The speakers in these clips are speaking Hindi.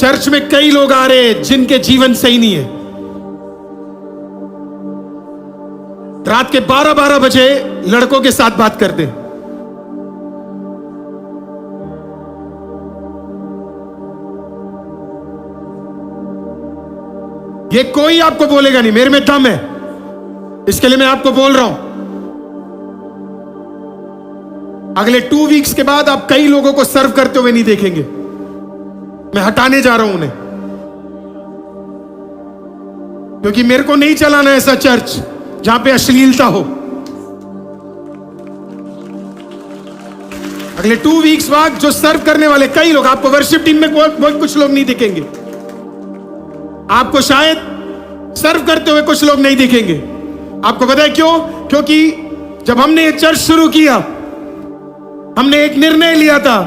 चर्च में कई लोग आ रहे हैं जिनके जीवन सही नहीं है। रात के 12-12 बजे लड़कों के साथ बात करते हैं। ये कोई आपको बोलेगा नहीं, मेरे में दम है, इसके लिए मैं आपको बोल रहा हूं। अगले 2 वीक्स के बाद आप कई लोगों को सर्व करते हुए नहीं देखेंगे। मैं हटाने जा रहा हूं उन्हें, क्योंकि मेरे को नहीं चलाना ऐसा चर्च जहां पे अश्लीलता हो। अगले 2 वीक्स बाद जो सर्व करने वाले कई लोग, आपको वर्शिप टीम में बहुत कुछ लोग नहीं दिखेंगे, आपको शायद सर्व करते हुए कुछ लोग नहीं दिखेंगे। आपको पता है क्यों? क्योंकि जब हमने ये चर्च शुरू किया, हमने एक निर्णय लिया था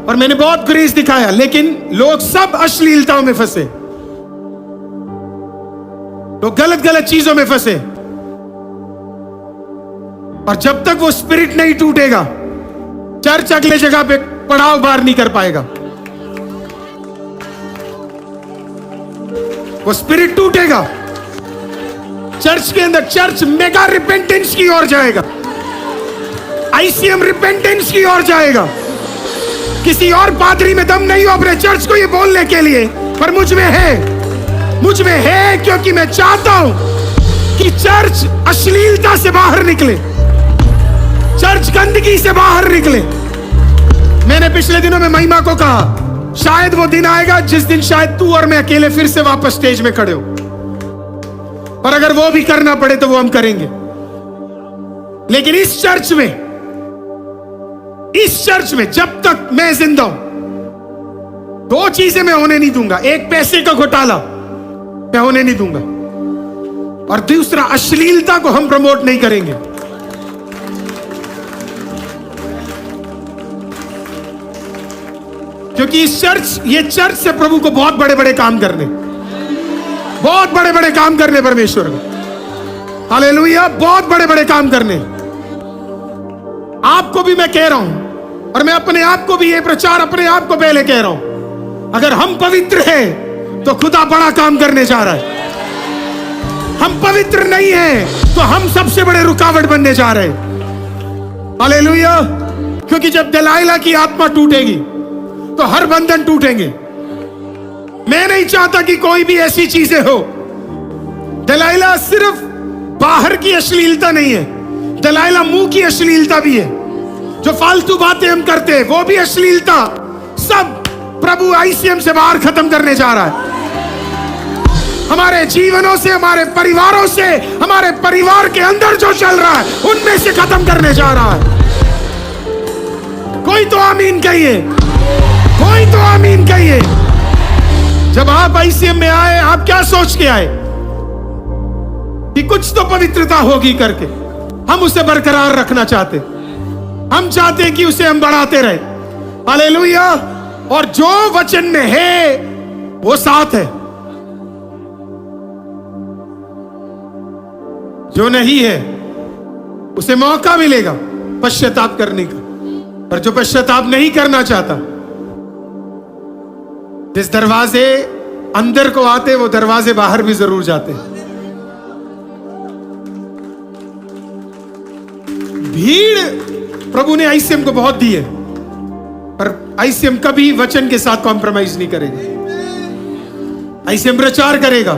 और मैंने बहुत ग्रेस दिखाया, लेकिन लोग सब अश्लीलताओं में फंसे, लोग गलत गलत चीजों में फंसे। और जब तक वो स्पिरिट नहीं टूटेगा, चर्च अगले जगह पे पड़ाव बार नहीं कर पाएगा। वो स्पिरिट टूटेगा, चर्च के अंदर चर्च मेगा रिपेंटेंस की ओर जाएगा, आईसीएम रिपेंटेंस की ओर जाएगा। किसी और पादरी में दम नहीं हो अपने चर्च को ये बोलने के लिए, पर मुझ में है, क्योंकि मैं चाहता हूं कि चर्च अश्लीलता से बाहर निकले, चर्च गंदगी से बाहर निकले। मैंने पिछले दिनों में महिमा को कहा, शायद वो दिन आएगा जिस दिन शायद तू और मैं अकेले फिर से वापस स्टेज में खड़े हो, पर अगर वो भी करना पड़े तो वो हम करेंगे। लेकिन इस चर्च में जब तक मैं जिंदा हूं, 2 चीजें मैं होने नहीं दूंगा। एक, पैसे का घोटाला मैं होने नहीं दूंगा, और दूसरा, अश्लीलता को हम प्रमोट नहीं करेंगे। क्योंकि ये चर्च से प्रभु को बहुत बड़े बड़े काम करने, परमेश्वर को, हालेलुया, बहुत बड़े बड़े काम करने। आपको भी मैं कह रहा हूं, और मैं अपने आप को भी ये प्रचार अपने आप को पहले कह रहा हूं, अगर हम पवित्र हैं तो खुदा बड़ा काम करने जा रहा है। हम पवित्र नहीं हैं तो हम सबसे बड़े रुकावट बनने जा रहे हैं। हालेलुया। क्योंकि जब दलाइला की आत्मा टूटेगी तो हर बंधन टूटेंगे। मैं नहीं चाहता कि कोई भी ऐसी चीजें हो। दलाइला सिर्फ बाहर की अश्लीलता नहीं है, दलाइला मुंह की अश्लीलता भी है। जो फालतू बातें हम करते हैं वो भी अश्लीलता, सब प्रभु आईसीएम से बाहर खत्म करने जा रहा है। हमारे जीवनों से, हमारे परिवारों से, हमारे परिवार के अंदर जो चल रहा है उनमें से खत्म करने जा रहा है। कोई तो आमीन कहिए, कोई तो आमीन कहिए। जब आप आईसीएम में आए, आप क्या सोच के आए कि कुछ तो पवित्रता होगी करके? हम उसे बरकरार रखना चाहते, हम चाहते हैं कि उसे हम बढ़ाते रहे। हालेलुया। और जो वचन में है वो साथ है, जो नहीं है उसे मौका मिलेगा पश्चाताप करने का। पर जो पश्चाताप नहीं करना चाहता, जिस दरवाजे अंदर को आते वो दरवाजे बाहर भी जरूर जाते हैं। भीड़ प्रभु ने आईसीएम को बहुत दी है, पर आईसीएम कभी वचन के साथ कॉम्प्रोमाइज नहीं करेगा। आईसीएम प्रचार करेगा,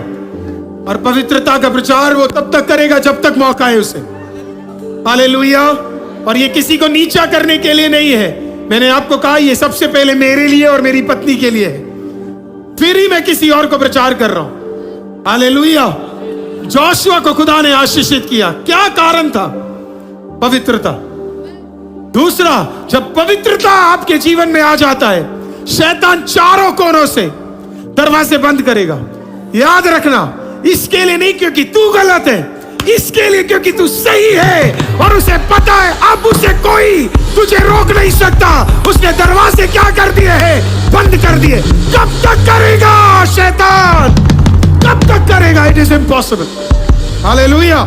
और पवित्रता का प्रचार वो तब तक करेगा जब तक मौका है उसे। हालेलुया। और ये किसी को नीचा करने के लिए नहीं है। मैंने आपको कहा ये सबसे पहले मेरे लिए और मेरी पत्नी के लिए है, फिर ही मैं किसी और को प्रचार कर रहा हूं। हालेलुया। जोशुआ को खुदा ने आशीषित किया, क्या कारण था? पवित्रता। दूसरा, जब पवित्रता आपके जीवन में आ जाता है, शैतान चारों कोनों से दरवाजे बंद करेगा। याद रखना, इसके लिए नहीं क्योंकि तू गलत है, इसके लिए क्योंकि तू सही है, और उसे पता है अब उसे कोई तुझे रोक नहीं सकता। उसने दरवाजे क्या कर दिए हैं? बंद कर दिए। कब तक करेगा शैतान? कब तक करेगा? It is impossible. हालेलुया।